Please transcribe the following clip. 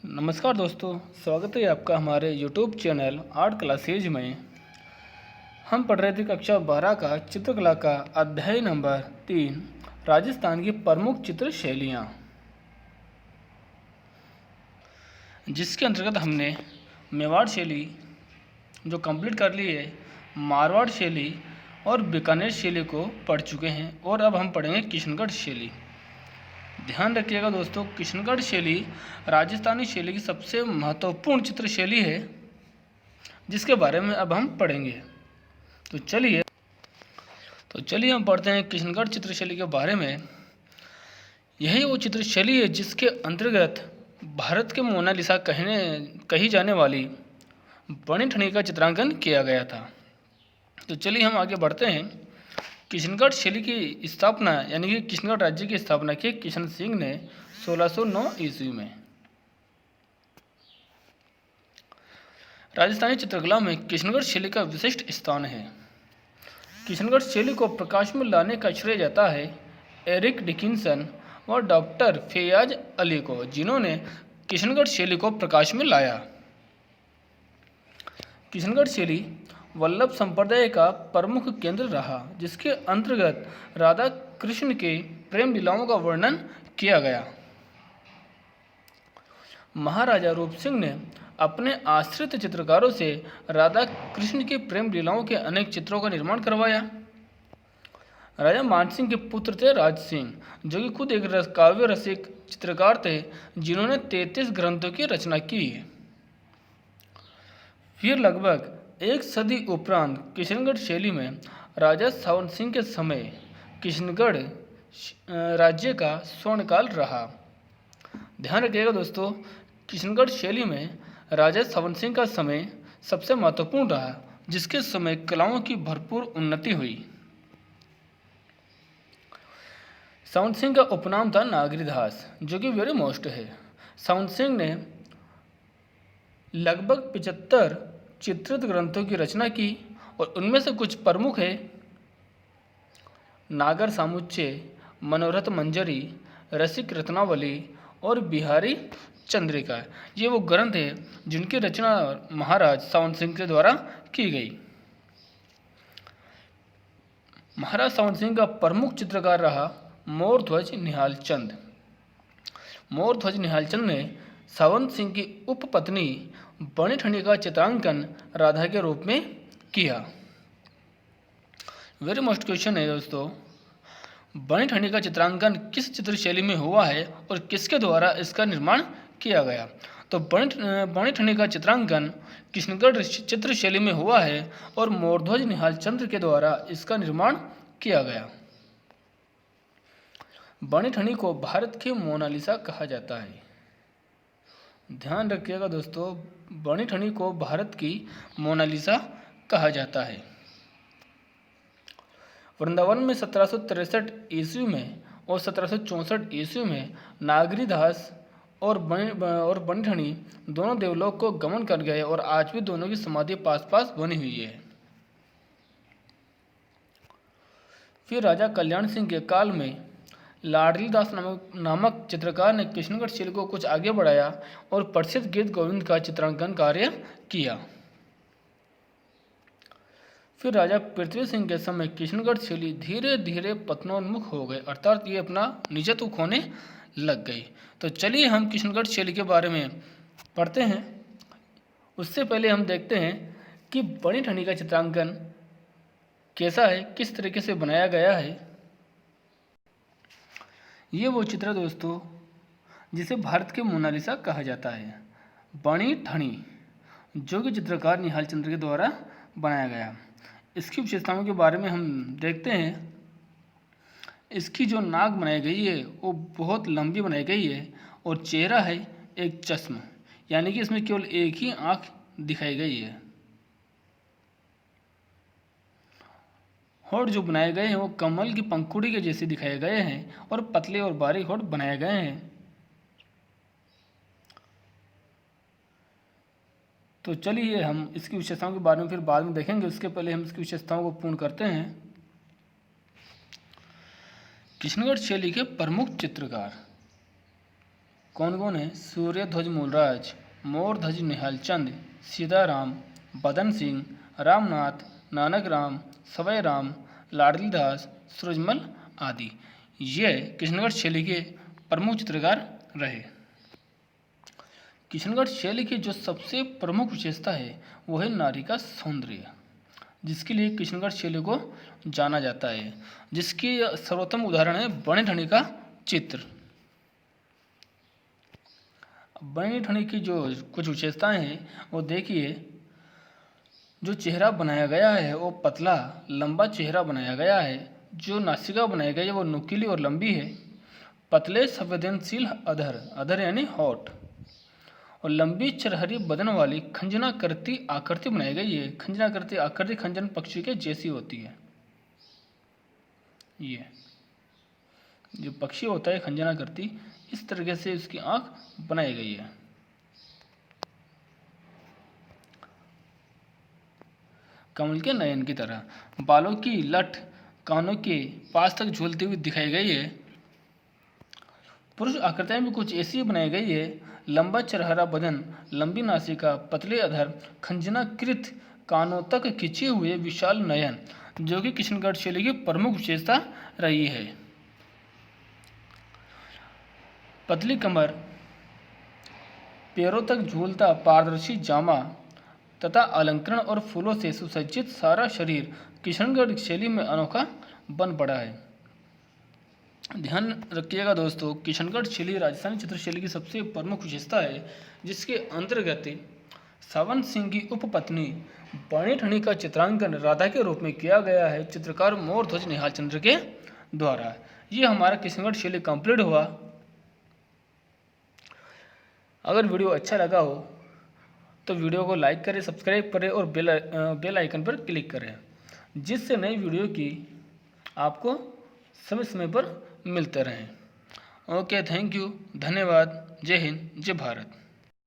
नमस्कार दोस्तों, स्वागत है आपका हमारे YouTube चैनल आर्ट क्लासेज में। हम पढ़ रहे थे कक्षा 12 का चित्रकला का अध्याय नंबर 3 राजस्थान की प्रमुख चित्र शैलियाँ, जिसके अंतर्गत हमने मेवाड़ शैली जो कंप्लीट कर ली है, मारवाड़ शैली और बीकानेर शैली को पढ़ चुके हैं और अब हम पढ़ेंगे किशनगढ़ शैली। ध्यान रखिएगा दोस्तों, किशनगढ़ शैली राजस्थानी शैली की सबसे महत्वपूर्ण चित्र शैली है, जिसके बारे में अब हम पढ़ेंगे। तो चलिए हम पढ़ते हैं किशनगढ़ चित्र शैली के बारे में। यही वो चित्र शैली है जिसके अंतर्गत भारत के मोनालिसा कही जाने वाली बनी ठनी का चित्रांकन किया गया था। तो चलिए हम आगे बढ़ते हैं। किशनगढ़ शैली की स्थापना यानी कि किशनगढ़ राज्य की स्थापना की किशन सिंह ने 1609 ईस्वी में। राजस्थानी चित्रकला में किशनगढ़ शैली का विशिष्ट स्थान है। किशनगढ़ शैली को प्रकाश में लाने का श्रेय जाता है एरिक डिकिंसन और डॉक्टर फैयाज अली को, जिन्होंने किशनगढ़ शैली को प्रकाश में लाया। किशनगढ़ शैली वल्लभ संप्रदाय का प्रमुख केंद्र रहा, जिसके अंतर्गत राधा कृष्ण के प्रेम लीलाओं का वर्णन किया गया। महाराजा रूप सिंह ने अपने आश्रित चित्रकारों से राधा कृष्ण के प्रेम लीलाओं के अनेक चित्रों का निर्माण करवाया। राजा मानसिंह के पुत्र थे राज सिंह, जो कि खुद एक काव्य रसिक चित्रकार थे, जिन्होंने 33 ग्रंथों की रचना की। फिर लगभग एक सदी उपरांत किशनगढ़ शैली में राजा सावन सिंह के समय किशनगढ़ राज्य का स्वर्णकाल रहा। ध्यान रखिएगा दोस्तों, किशनगढ़ शैली में राजा सावन सिंह का समय सबसे महत्वपूर्ण रहा, जिसके समय कलाओं की भरपूर उन्नति हुई। सावन सिंह का उपनाम था नागरीदास, जो कि वेरी मोस्ट है। सावन सिंह ने लगभग 75 चित्रित ग्रंथों की रचना की और उनमें से कुछ प्रमुख है नागर सामुच्चय, मनोरथ मंजरी, रसिक रत्नावली और बिहारी चंद्रिका। ये वो ग्रंथ है जिनकी रचना महाराज सावन सिंह के द्वारा की गई। महाराज सावन सिंह का प्रमुख चित्रकार रहा मोरध्वज निहाल चंद। मोरध्वज निहाल चंद ने सावन सिंह की उपपत्नी बनी ठनी का चित्रांकन राधा के रूप में किया। वेरी मोस्ट क्वेश्चन है दोस्तों, बनी ठनी का चित्रांकन किस चित्र शैली में हुआ है और किसके द्वारा इसका निर्माण किया गया? तो बनी ठनी का चित्रांकन किशनगढ़ चित्र शैली में हुआ है और मोरध्वज निहाल चंद्र के द्वारा इसका निर्माण किया गया। बनी ठनी को भारत की मोनालिसा कहा जाता है। ध्यान रखिएगा दोस्तों, बनी ठनी को भारत की मोनालिसा कहा जाता है। वृंदावन में 1763 ईस्वी में और 1764 ईस्वी में नागरीदास और बनी ठनी दोनों देवलोक को गमन कर गए और आज भी दोनों की समाधि पास पास बनी हुई है। फिर राजा कल्याण सिंह के काल में लाडली दास नामक चित्रकार ने किशनगढ़ शैली को कुछ आगे बढ़ाया और प्रसिद्ध गीत गोविंद का चित्रांकन कार्य किया। फिर राजा पृथ्वी सिंह के समय किशनगढ़ शैली धीरे धीरे पतनोन्मुख हो गए, अर्थात ये अपना निजत्व खोने लग गई। तो चलिए हम किशनगढ़ शैली के बारे में पढ़ते हैं। उससे पहले हम देखते हैं कि बनी ठनी का चित्रांकन कैसा है, किस तरीके से बनाया गया है। ये वो चित्र है दोस्तों जिसे भारत के मोनालिसा कहा जाता है, बनी ठनी, जो कि चित्रकार निहाल चंद्र के द्वारा बनाया गया। इसकी विशेषताओं के बारे में हम देखते हैं। इसकी जो नाक बनाई गई है वो बहुत लंबी बनाई गई है और चेहरा है एक चश्म, यानी कि इसमें केवल एक ही आँख दिखाई गई है। होठ जो बनाए गए हैं वो कमल की पंखुड़ी के जैसे दिखाए गए हैं और पतले और बारीक होठ बनाए गए हैं। तो चलिए हम इसकी विशेषताओं के बारे में फिर बाद में देखेंगे, उसके पहले हम इसकी विशेषताओं को पूर्ण करते हैं। किशनगढ़ शैली के प्रमुख चित्रकार कौन कौन है? सूर्यध्वज मूलराज, मोरध्वज निहालचंद, सीताराम, बदन सिंह, रामनाथ, नानक राम, सवय राम, लाडली दास, सूरजमल आदि। ये किशनगढ़ शैली के प्रमुख चित्रकार रहे। किशनगढ़ शैली की जो सबसे प्रमुख विशेषता है वो है नारी का सौंदर्य, जिसके लिए किशनगढ़ शैली को जाना जाता है, जिसकी सर्वोत्तम उदाहरण है बनी ठनी का चित्र। बनी ठनी की जो कुछ विशेषताएं हैं वो देखिए। जो चेहरा बनाया गया है वो पतला लंबा चेहरा बनाया गया है। जो नासिका बनाई गई है वो नुकीली और लंबी है। पतले संवेदनशील अधर, अधर यानी होठ, और लंबी चरहरी बदन वाली खंजना करती आकृति बनाई गई है। खंजना करती आकृति खंजन पक्षी के जैसी होती है। ये जो पक्षी होता है खंजना करती, इस तरीके से उसकी आंख बनाई गई है। कमल के नयन की तरह, बालों की लठ कानों के पास तक झूलती हुई दिखाई गई है। पुरुष आकृतियां भी कुछ ऐसी बनाई गई है। लंबा चरहरा बदन, लंबी नासिका, पतले अधर, खंजनाकृत कानों तक खिंचे हुए विशाल नयन, जो कि किशनगढ़ शैली की प्रमुख विशेषता रही है। पतली कमर, पैरों तक झूलता पारदर्शी जामा तथा अलंकरण और फूलों से सुसज्जित सारा शरीर किशनगढ़ शैली में अनोखा बन पड़ा है। ध्यान रखिएगा दोस्तों, किशनगढ़ शैली राजस्थानी चित्रशैली की सबसे प्रमुख विशेषता है, जिसके अंतर्गत सावन सिंह की उपपत्नी बनी ठनी का चित्रांकन राधा के रूप में किया गया है, चित्रकार मोरध्वज निहालचंद्र के द्वारा। ये हमारा किशनगढ़ शैली कंप्लीट हुआ। अगर वीडियो अच्छा लगा हो तो वीडियो को लाइक करें, सब्सक्राइब करें और बेल आइकन पर क्लिक करें, जिससे नई वीडियो की आपको समय समय पर मिलते रहें। ओके, थैंक यू, धन्यवाद। जय हिंद, जय भारत।